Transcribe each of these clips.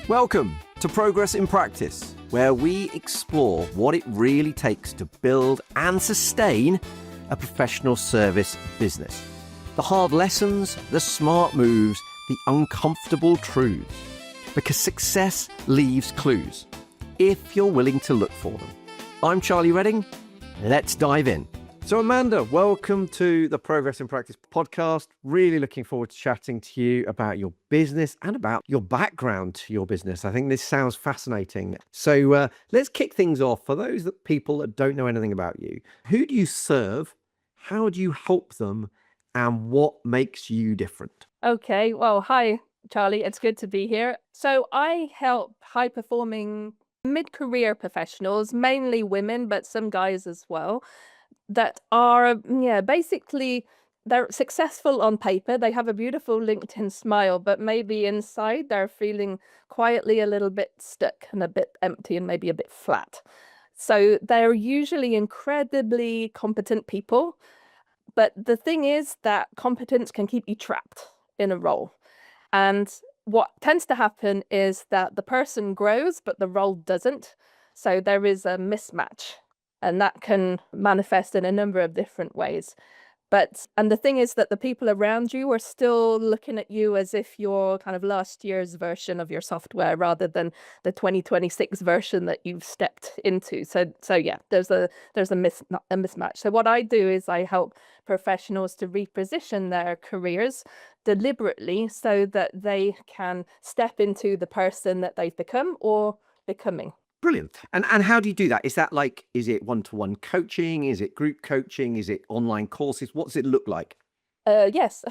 Welcome to Progress in Practice, where we explore what it really takes to build and sustain a professional service business. The hard lessons, the smart moves, the uncomfortable truths. Because success leaves clues, if you're willing to look for them. I'm Charlie Redding. Let's dive in. So Amanda, welcome to the Progress in Practice podcast. Really looking forward to chatting to you about your business and about your background to your business. I think this sounds fascinating. So let's kick things off. For those people that don't know anything about you, who do you serve? How do you help them? And what makes you different? Okay, well, hi, Charlie. It's good to be here. So I help high-performing mid-career professionals, mainly women, but some guys as well, that are, basically they're successful on paper. They have a beautiful LinkedIn smile, but maybe inside they're feeling quietly a little bit stuck and a bit empty and maybe a bit flat. So they're usually incredibly competent people. But the thing is that competence can keep you trapped in a role. And what tends to happen is that the person grows, but the role doesn't. So there is a mismatch, and that can manifest in a number of different ways. And the thing is that the people around you are still looking at you as if you're kind of last year's version of your software rather than the 2026 version that you've stepped into. So yeah, there's a mismatch. So what I do is I help professionals to reposition their careers deliberately so that they can step into the person that they've become or becoming. Brilliant. And how do you do that? Is it one-to-one coaching? Is it group coaching? Is it online courses? What does it look like? Yes.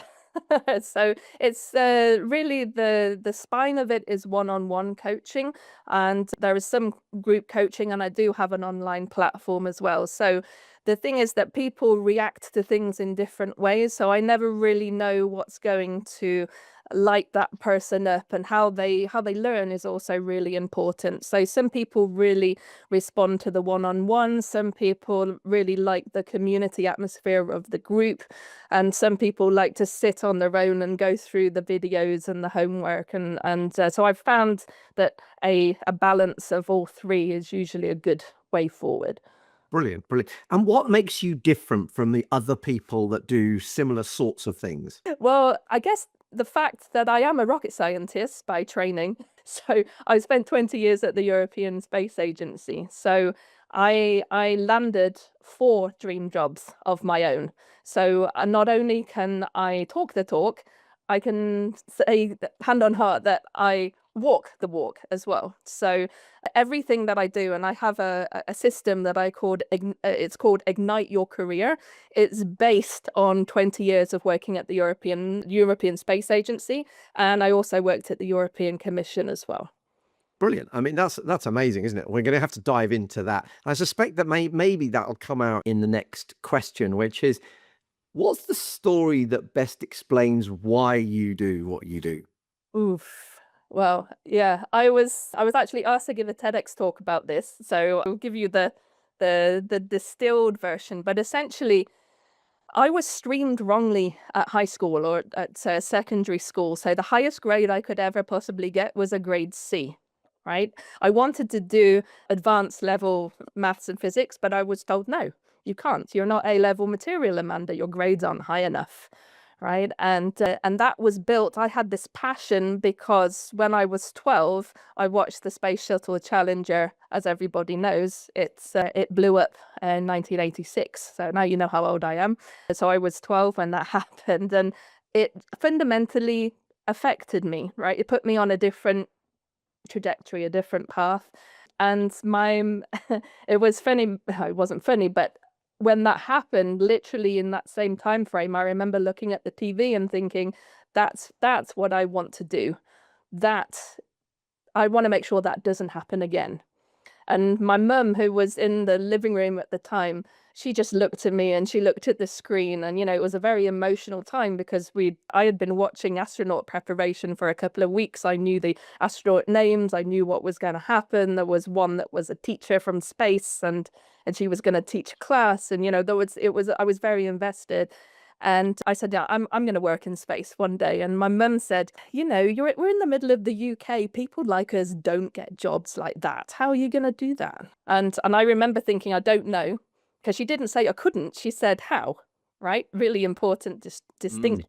So it's really the spine of it is one-on-one coaching, and there is some group coaching, and I do have an online platform as well. So the thing is that people react to things in different ways, so I never really know what's going to light that person up, and how they learn is also really important. So some people really respond to the one-on-one, some people really like the community atmosphere of the group, and some people like to sit on their own and go through the videos and the homework, and so I've found that a balance of all three is usually a good way forward. Brilliant, brilliant. And what makes you different from the other people that do similar sorts of things? Well, I guess the fact that I am a rocket scientist by training. So I spent 20 years at the European Space Agency. So I landed 4 dream jobs of my own. So not only can I talk the talk, I can say hand on heart that I walk the walk as well. So everything that I do, and I have a system that it's called Ignite Your Career. It's based on 20 years of working at the European Space Agency, and I also worked at the European Commission as well. Brilliant. I mean, that's amazing, isn't it? We're going to have to dive into that. I suspect that maybe that'll come out in the next question, which is, what's the story that best explains why you do what you do? Oof. Well, yeah, I was actually asked to give a TEDx talk about this, so I'll give you the distilled version. But essentially, I was streamed wrongly at high school or at secondary school. So the highest grade I could ever possibly get was a grade C, right? I wanted to do advanced level maths and physics, but I was told, no, you can't. You're not A-level material, Amanda. Your grades aren't high enough. Right. And that was built. I had this passion because when I was 12, I watched the Space Shuttle Challenger. As everybody knows, it blew up in 1986. So now you know how old I am. So I was 12 when that happened, and it fundamentally affected me. Right. It put me on a different trajectory, a different path. And it was funny. It wasn't funny, but when that happened, literally in that same time frame, I remember looking at the TV and thinking, that's what I want to do. That I want to make sure that doesn't happen again. And my mum, who was in the living room at the time, she just looked at me and she looked at the screen. And, it was a very emotional time because I had been watching astronaut preparation for a couple of weeks. I knew the astronaut names. I knew what was going to happen. There was one that was a teacher from space, and she was going to teach a class. And, I was very invested. And I said, yeah, I'm going to work in space one day. And my mum said, we're in the middle of the UK. People like us don't get jobs like that. How are you going to do that? And I remember thinking, I don't know, because she didn't say I couldn't. She said how, right? Really important distinction.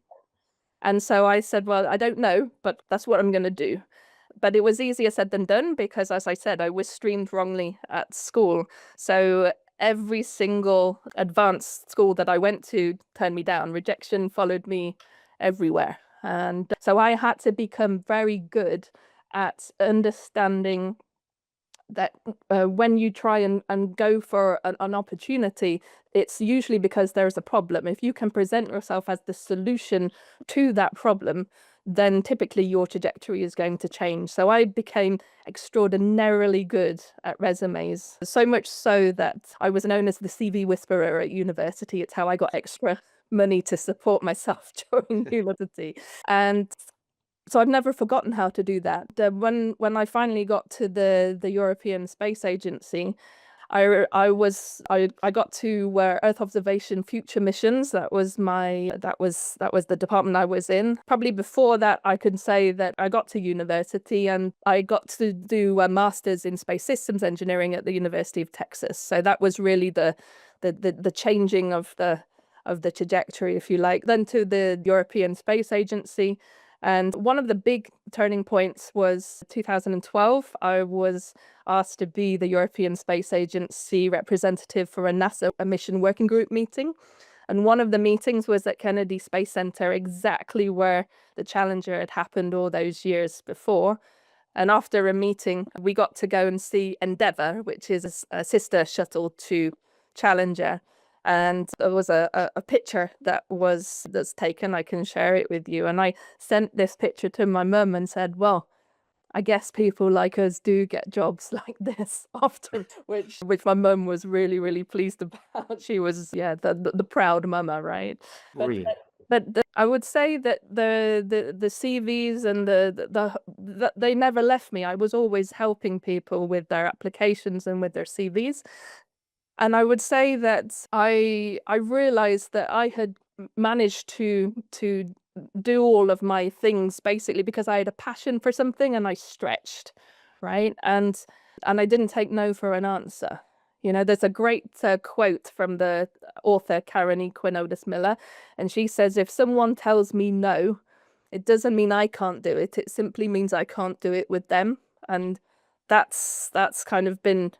And so I said, well, I don't know, but that's what I'm going to do. But it was easier said than done because, as I said, I was streamed wrongly at school. So every single advanced school that I went to turned me down. Rejection followed me everywhere. And so I had to become very good at understanding that when you try and go for an opportunity, it's usually because there's a problem. If you can present yourself as the solution to that problem, then typically your trajectory is going to change. So I became extraordinarily good at resumes, so much so that I was known as the CV whisperer at university. It's how I got extra money to support myself during university. And so I've never forgotten how to do that. When I finally got to the European Space Agency, I got to Earth observation future missions. That was the department I was in. Probably before that, I could say that I got to university and I got to do a master's in space systems engineering at the University of Texas. So that was really the changing of the trajectory, if you like. Then to the European Space Agency. And one of the big turning points was 2012. I was asked to be the European Space Agency representative for a NASA mission working group meeting. And one of the meetings was at Kennedy Space Center, exactly where the Challenger had happened all those years before. And after a meeting, we got to go and see Endeavour, which is a sister shuttle to Challenger. And there was a picture that's taken. I can share it with you. And I sent this picture to my mum and said, well, I guess people like us do get jobs like this often, which my mum was really, really pleased about. She was, the proud mama, right? Brilliant. But I would say that the CVs and the they never left me. I was always helping people with their applications and with their CVs. And I would say that I realized that I had managed to do all of my things basically because I had a passion for something and I stretched, right? And I didn't take no for an answer. There's a great quote from the author Karen E. Quinones Miller, and she says, if someone tells me no, it doesn't mean I can't do it. It simply means I can't do it with them. And that's kind of been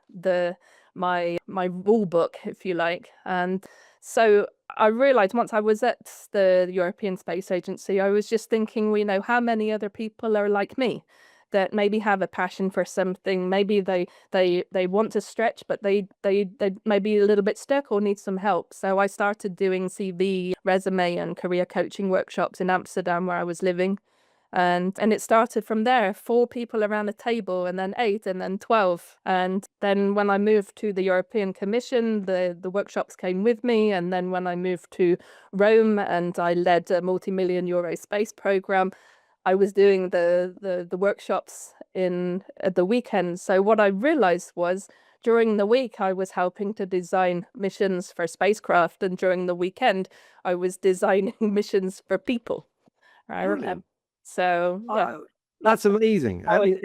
my rule book, if you like. And so I realized once I was at the European Space Agency, I was just thinking, how many other people are like me that maybe have a passion for something. Maybe they want to stretch, but they may be a little bit stuck or need some help. So I started doing CV, resume, and career coaching workshops in Amsterdam, where I was living. And it started from there, 4 people around a table, and then 8, and then 12. And then when I moved to the European Commission, the workshops came with me. And then when I moved to Rome and I led a multi-million euro space program, I was doing the workshops at the weekend. So what I realized was during the week, I was helping to design missions for spacecraft. And during the weekend, I was designing missions for people. Right? Brilliant. So yeah, That's amazing. I how mean,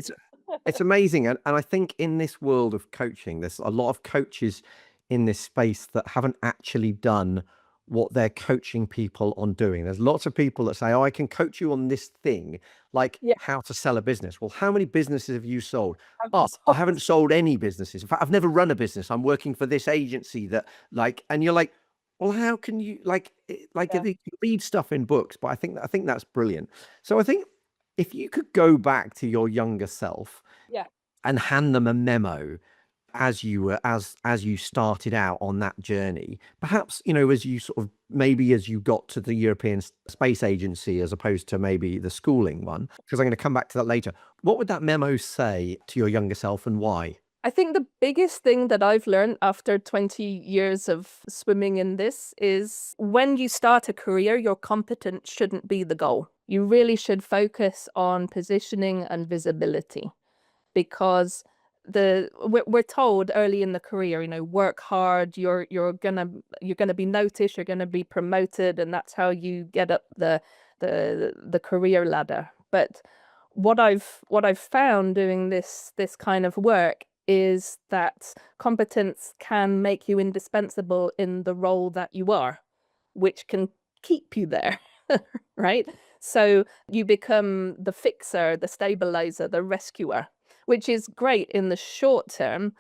it's amazing, and I think in this world of coaching, there's a lot of coaches in this space that haven't actually done what they're coaching people on doing. There's lots of people that say, "Oh, I can coach you on this thing, like yeah, how to sell a business." Well, how many businesses have you sold? I'm Oh, I sorry. haven't sold any businesses. In fact, I've never run a business. I'm working for this agency that and you're like, well, how can you Yeah, you read stuff in books, but I think that's brilliant. So I think if you could go back to your younger self yeah. and hand them a memo as you were as you started out on that journey, perhaps as you sort of maybe as you got to the European Space Agency as opposed to maybe the schooling one, because I'm going to come back to that later, what would that memo say to your younger self and why? I think the biggest thing that I've learned after 20 years of swimming in this is when you start a career, your competence shouldn't be the goal. You really should focus on positioning and visibility, because we're told early in the career, work hard, you're gonna be noticed, you're gonna be promoted, and that's how you get up the career ladder. But what I've found doing this kind of work is that competence can make you indispensable in the role that you are, which can keep you there, right? So you become the fixer, the stabilizer, the rescuer, which is great in the short term,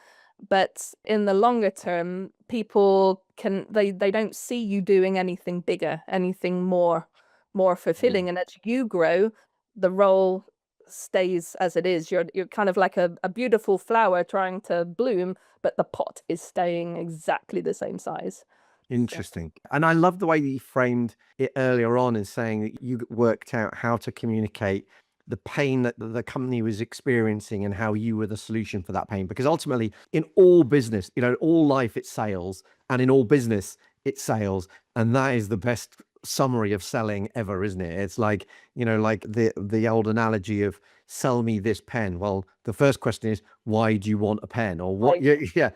but in the longer term, people they don't see you doing anything bigger, anything more Yeah. fulfilling. And as you grow, the role stays as it is. You're kind of like a beautiful flower trying to bloom, but the pot is staying exactly the same size. So Interesting. And I love the way that you framed it earlier on in saying that you worked out how to communicate the pain that the company was experiencing and how you were the solution for that pain. Because ultimately, in all business, all life, it's sales, and in all business, it's sales. And that is the best summary of selling ever, isn't it? It's like, like the old analogy of sell me this pen. Well, the first question is, why do you want a pen? Or what? I Yeah.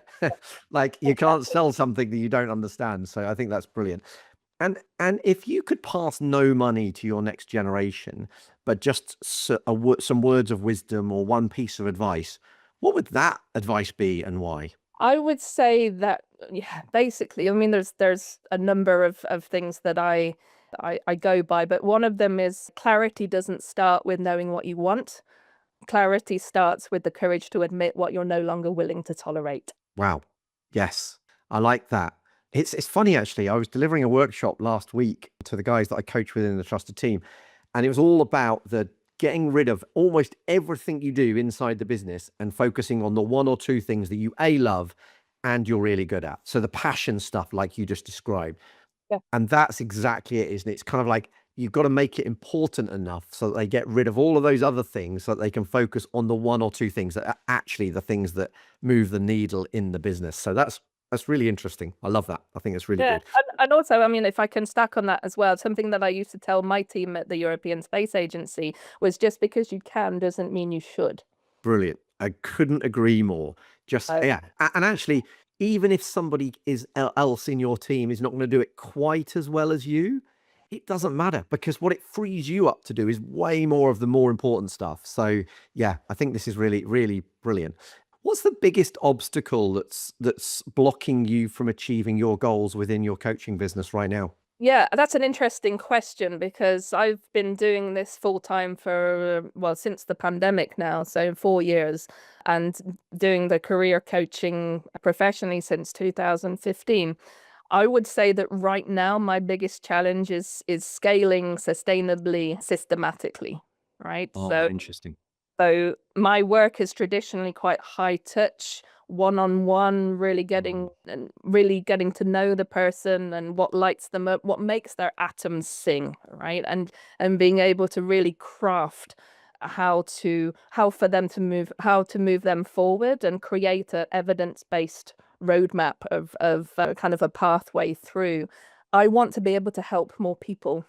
Like you can't sell something that you don't understand. So I think that's brilliant. And if you could pass no money to your next generation, but just some words of wisdom or one piece of advice, what would that advice be and why? I would say that, yeah, basically, I mean, there's a number of things that I go by, but one of them is clarity doesn't start with knowing what you want. Clarity starts with the courage to admit what you're no longer willing to tolerate. Wow. Yes, I like that. It's funny actually. I was delivering a workshop last week to the guys that I coach within the trusted team, and it was all about the getting rid of almost everything you do inside the business and focusing on the one or two things that you love and you're really good at. So the passion stuff, like you just described. Yeah. And that's exactly it, isn't it? It's kind of like you've got to make it important enough so that they get rid of all of those other things so that they can focus on the one or two things that are actually the things that move the needle in the business. So that's really interesting. I love that. I think it's really Yeah, good. and also, I mean, if I can stack on that as well, something that I used to tell my team at the European Space Agency was just because you can doesn't mean you should. Brilliant. I couldn't agree more. Just Uh, yeah, and actually, even if somebody else in your team is not going to do it quite as well as you, it doesn't matter because what it frees you up to do is way more of the more important stuff. So yeah, I think this is really, really brilliant. What's the biggest obstacle that's blocking you from achieving your goals within your coaching business right now? Yeah, that's an interesting question because I've been doing this full time for, well, since the pandemic now, so 4 years, and doing the career coaching professionally since 2015. I would say that right now my biggest challenge is scaling sustainably, systematically, right? Oh, interesting. So my work is traditionally quite high touch, one-on-one, really getting to know the person and what lights them up, what makes their atoms sing, right? And being able to really craft how to move them forward and create a evidence-based roadmap of kind of a pathway through. I want to be able to help more people.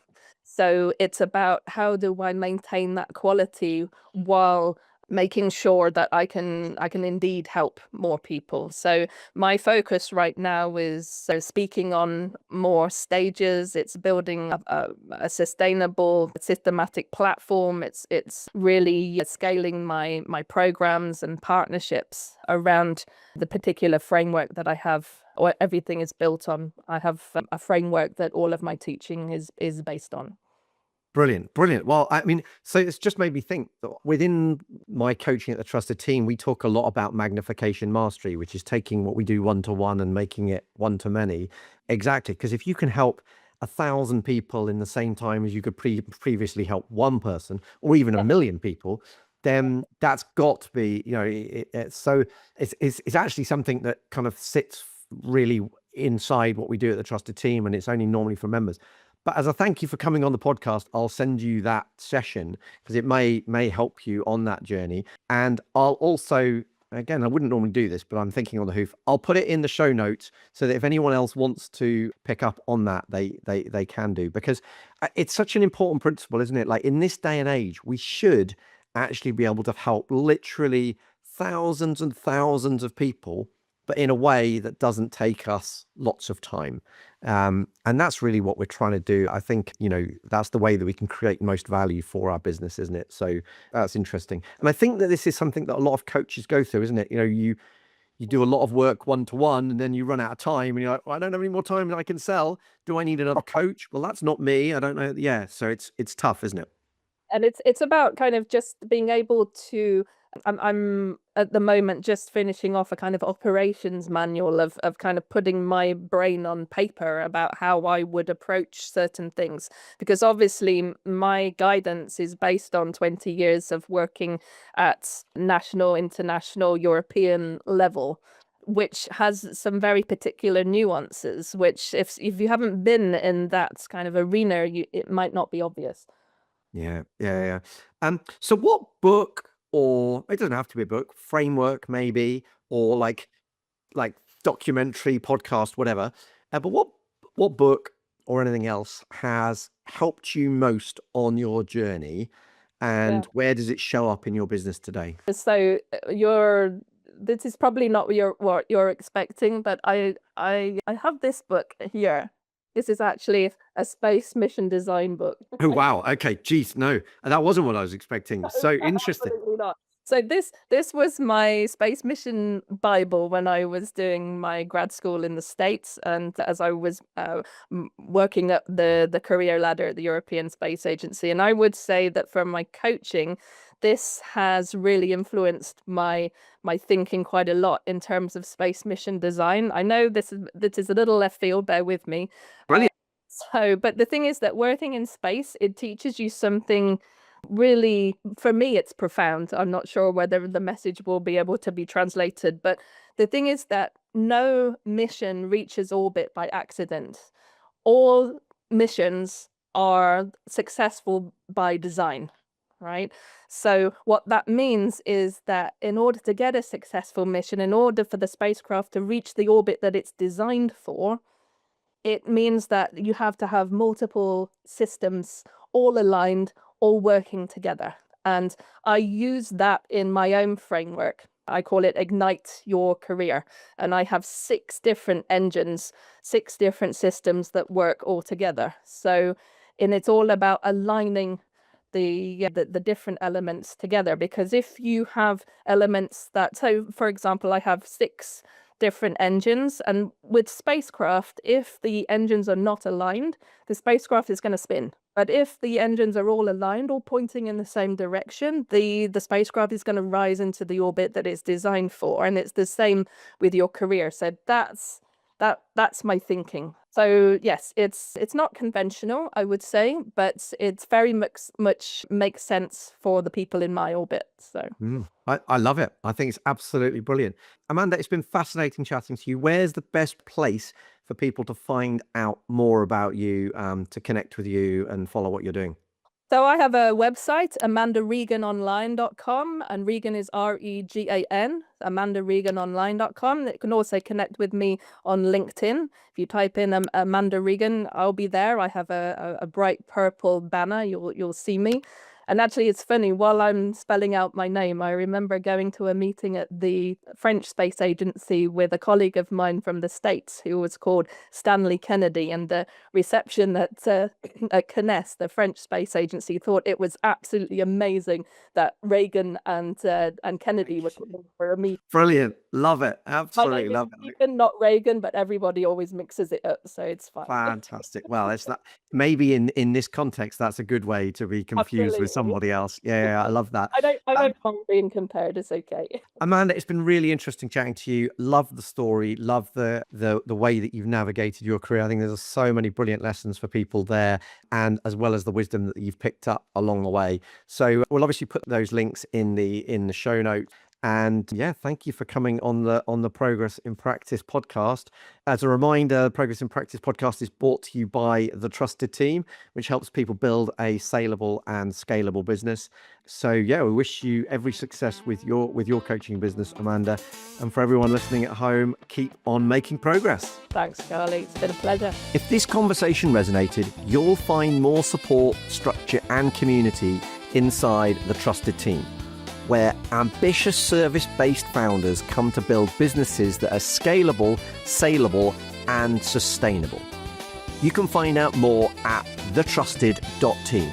So it's about how do I maintain that quality while making sure that I can indeed help more people. So my focus right now is speaking on more stages. It's building a sustainable, systematic platform. It's really scaling my programs and partnerships around the particular framework that I have. Or everything is built on. I have a framework that all of my teaching is based on. Brilliant, brilliant. Well, I mean, so it's just made me think that within my coaching at the Trusted Team, we talk a lot about magnification mastery, which is taking what we do one to one and making it one to many. Exactly, because if you can help 1,000 people in the same time as you could previously help one person, or even a million people, then that's got to be, it's actually something that kind of sits really inside what we do at the Trusted Team, and it's only normally for members. But as a thank you for coming on the podcast, I'll send you that session because it may help you on that journey. And I'll also, again, I wouldn't normally do this, but I'm thinking on the hoof. I'll put it in the show notes so that if anyone else wants to pick up on that, they can do, because it's such an important principle, isn't it? Like in this day and age, we should actually be able to help literally thousands and thousands of people, but in a way that doesn't take us lots of time. And that's really what we're trying to do. I think, that's the way that we can create most value for our business, isn't it? So that's interesting. And I think that this is something that a lot of coaches go through, isn't it? You do a lot of work one-to-one and then you run out of time and you're like, well, I don't have any more time that I can sell. Do I need another coach? Well, that's not me. I don't know. Yeah. So it's tough, isn't it? And it's about kind of just being able to I'm at the moment just finishing off a kind of operations manual of kind of putting my brain on paper about how I would approach certain things, because obviously my guidance is based on 20 years of working at national, international, European level, which has some very particular nuances, which if you haven't been in that kind of arena, it might not be obvious. Yeah. Yeah. Yeah. So what book, or it doesn't have to be a book, framework maybe, or like documentary, podcast, whatever. But what book or anything else has helped you most on your journey, Yeah. and where does it show up in your business today? So this is probably not what you're expecting, but I have this book here. This is actually a space mission design book. Oh wow. Okay. Geez, no, that wasn't what I was expecting. So interesting. Absolutely not. So this was my space mission Bible when I was doing my grad school in the States, and as I was working up the career ladder at the European Space Agency. And I would say that for my coaching, this has really influenced my thinking quite a lot in terms of space mission design. I know this is a little left field, bear with me. Brilliant. But the thing is that working in space, it teaches you something really, for me, it's profound. I'm not sure whether the message will be able to be translated, but the thing is that no mission reaches orbit by accident. All missions are successful by design, right? So what that means is that in order to get a successful mission, in order for the spacecraft to reach the orbit that it's designed for, it means that you have to have multiple systems all aligned, all working together. And I use that in my own framework. I call it Ignite Your Career. And I have 6 different engines, 6 different systems that work all together. And it's all about aligning the different elements together, because if you have elements so for example, I have 6 different engines, and with spacecraft, if the engines are not aligned, the spacecraft is going to spin. But if the engines are all aligned, all pointing in the same direction, the spacecraft is going to rise into the orbit that it's designed for. And it's the same with your career. So that's my thinking. So yes, it's not conventional, I would say, but it's very much makes sense for the people in my orbit. So I love it. I think it's absolutely brilliant. Amanda, it's been fascinating chatting to you. Where's the best place for people to find out more about you, to connect with you and follow what you're doing? So I have a website, amandareganonline.com, and Regan is Regan, amandareganonline.com. You can also connect with me on LinkedIn. If you type in Amanda Regan, I'll be there. I have a bright purple banner. You'll see me. And actually, it's funny, while I'm spelling out my name, I remember going to a meeting at the French Space Agency with a colleague of mine from the States who was called Stanley Kennedy. And the reception at CNES, the French Space Agency, thought it was absolutely amazing that Reagan and Kennedy were coming for a meeting. Brilliant. Love it. Absolutely love it. Reagan, not Reagan, but everybody always mixes it up, so it's fine. Fantastic. Well, it's that maybe in this context, that's a good way to be confused with somebody else. Yeah, I love that. I don't mind being compared. It's okay. Amanda, it's been really interesting chatting to you. Love the story. Love the way that you've navigated your career. I think there's so many brilliant lessons for people there, and as well as the wisdom that you've picked up along the way. So we'll obviously put those links in the show notes. And yeah, thank you for coming on the Progress in Practice podcast. As a reminder, the Progress in Practice podcast is brought to you by The Trusted Team, which helps people build a saleable and scalable business. So yeah, we wish you every success with your coaching business, Amanda. And for everyone listening at home, keep on making progress. Thanks, Charlie. It's been a pleasure. If this conversation resonated, you'll find more support, structure, and community inside The Trusted Team. where ambitious service-based founders come to build businesses that are scalable, saleable, and sustainable. You can find out more at thetrusted.team.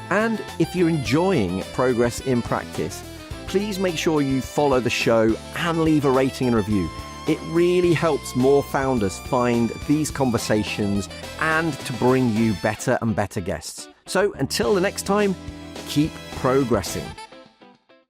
And if you're enjoying Progress in Practice, please make sure you follow the show and leave a rating and review. It really helps more founders find these conversations and to bring you better and better guests. So until the next time, keep progressing.